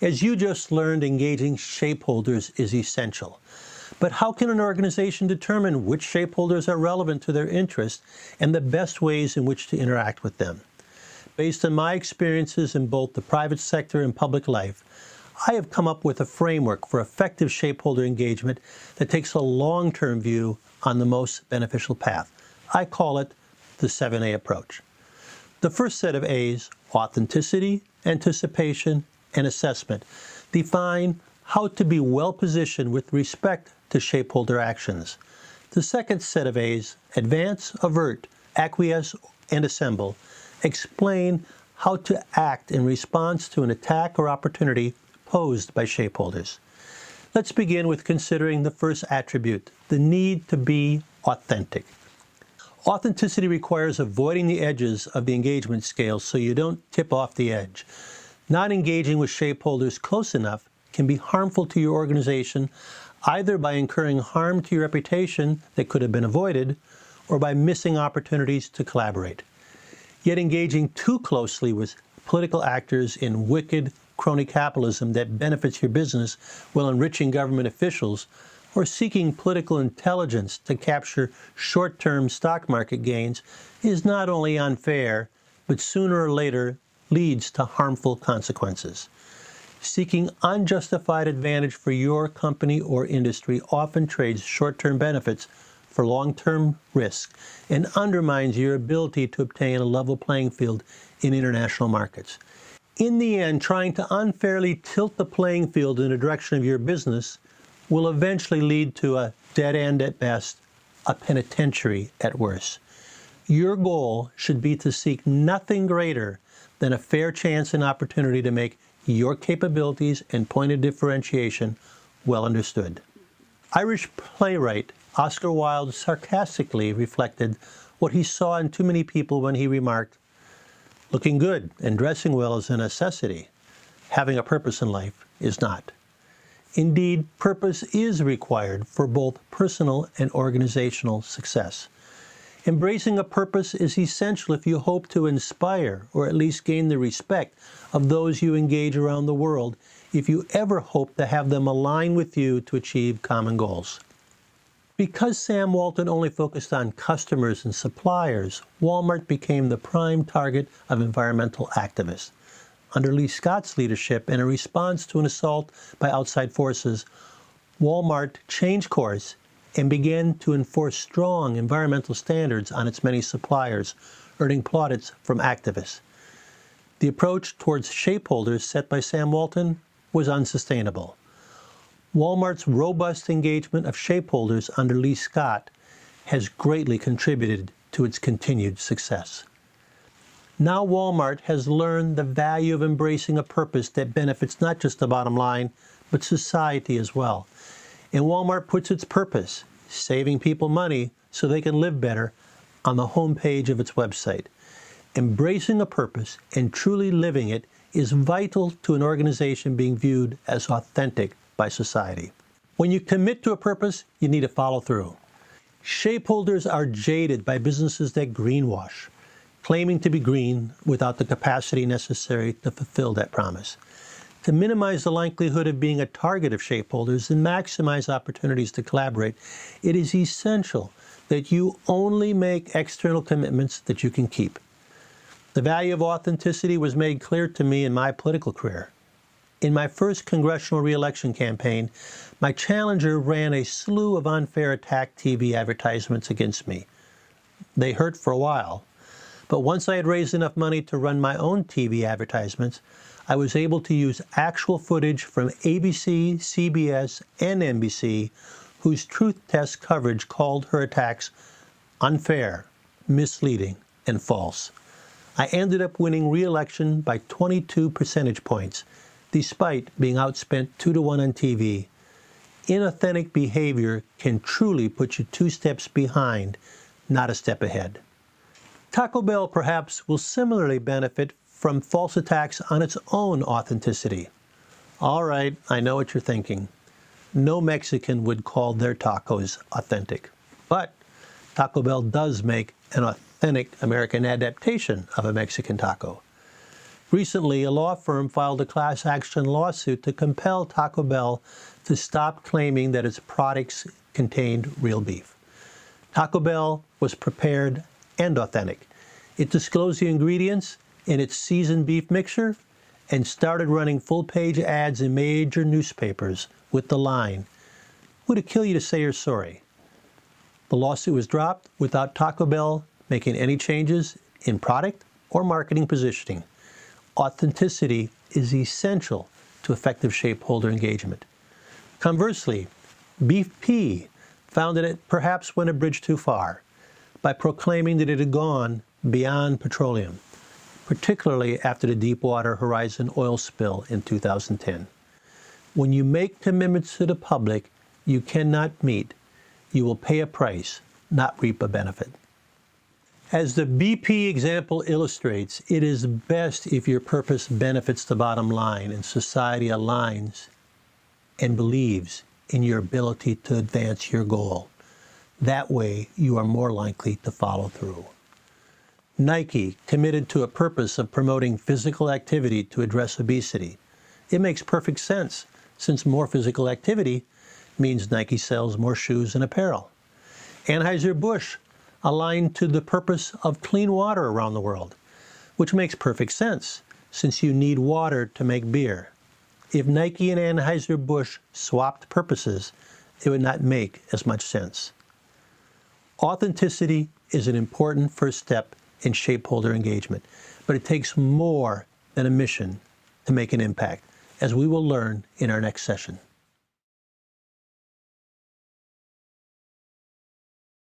As you just learned, engaging shapeholders is essential. But how can an organization determine which shapeholders are relevant to their interests and the best ways in which to interact with them? Based on my experiences in both the private sector and public life, I have come up with a framework for effective shapeholder engagement that takes a long-term view on the most beneficial path. I call it the 7A approach. The first set of A's, authenticity, anticipation, and assessment, define how to be well-positioned with respect to shapeholder actions. The second set of A's, advance, avert, acquiesce, and assemble, explain how to act in response to an attack or opportunity posed by shapeholders. Let's begin with considering the first attribute, the need to be authentic. Authenticity requires avoiding the edges of the engagement scale so you don't tip off the edge. Not engaging with shapeholders close enough can be harmful to your organization, either by incurring harm to your reputation that could have been avoided, or by missing opportunities to collaborate. Yet engaging too closely with political actors in wicked crony capitalism that benefits your business while enriching government officials, or seeking political intelligence to capture short-term stock market gains is not only unfair, but sooner or later leads to harmful consequences. Seeking unjustified advantage for your company or industry often trades short-term benefits for long-term risk and undermines your ability to obtain a level playing field in international markets. In the end, trying to unfairly tilt the playing field in the direction of your business will eventually lead to a dead end at best, a penitentiary at worst. Your goal should be to seek nothing greater than a fair chance and opportunity to make your capabilities and point of differentiation well understood. Irish playwright Oscar Wilde sarcastically reflected what he saw in too many people when he remarked, "Looking good and dressing well is a necessity. Having a purpose in life is not." Indeed, purpose is required for both personal and organizational success. Embracing a purpose is essential if you hope to inspire or at least gain the respect of those you engage around the world, if you ever hope to have them align with you to achieve common goals. Because Sam Walton only focused on customers and suppliers, Walmart became the prime target of environmental activists. Under Lee Scott's leadership and in response to an assault by outside forces, Walmart changed course and began to enforce strong environmental standards on its many suppliers, earning plaudits from activists. The approach towards shapeholders set by Sam Walton was unsustainable. Walmart's robust engagement of shapeholders under Lee Scott has greatly contributed to its continued success. Now Walmart has learned the value of embracing a purpose that benefits not just the bottom line, but society as well. And Walmart puts its purpose, saving people money so they can live better, on the homepage of its website. Embracing a purpose and truly living it is vital to an organization being viewed as authentic by society. When you commit to a purpose, you need to follow through. Shapeholders are jaded by businesses that greenwash, claiming to be green without the capacity necessary to fulfill that promise. To minimize the likelihood of being a target of shapeholders and maximize opportunities to collaborate, it is essential that you only make external commitments that you can keep. The value of authenticity was made clear to me in my political career. In my first congressional re-election campaign, my challenger ran a slew of unfair attack TV advertisements against me. They hurt for a while, but once I had raised enough money to run my own TV advertisements, I was able to use actual footage from ABC, CBS, and NBC, whose truth test coverage called her attacks unfair, misleading, and false. I ended up winning re-election by 22 percentage points, despite being outspent 2-1 on TV. Inauthentic behavior can truly put you 2 steps behind, not a step ahead. Taco Bell perhaps will similarly benefit from false attacks on its own authenticity. All right, I know what you're thinking. No Mexican would call their tacos authentic. But Taco Bell does make an authentic American adaptation of a Mexican taco. Recently, a law firm filed a class action lawsuit to compel Taco Bell to stop claiming that its products contained real beef. Taco Bell was prepared and authentic. It disclosed the ingredients in its seasoned beef mixture and started running full-page ads in major newspapers with the line, "Would it kill you to say you're sorry?" The lawsuit was dropped without Taco Bell making any changes in product or marketing positioning. Authenticity is essential to effective shapeholder engagement. Conversely, BP found that it perhaps went a bridge too far by proclaiming that it had gone beyond petroleum, particularly after the Deepwater Horizon oil spill in 2010. When you make commitments to the public you cannot meet, you will pay a price, not reap a benefit. As the BP example illustrates, it is best if your purpose benefits the bottom line and society aligns and believes in your ability to advance your goal. That way, you are more likely to follow through. Nike committed to a purpose of promoting physical activity to address obesity. It makes perfect sense, since more physical activity means Nike sells more shoes and apparel. Anheuser-Busch aligned to the purpose of clean water around the world, which makes perfect sense, since you need water to make beer. If Nike and Anheuser-Busch swapped purposes, it would not make as much sense. Authenticity is an important first step in shapeholder engagement, but it takes more than a mission to make an impact, as we will learn in our next session.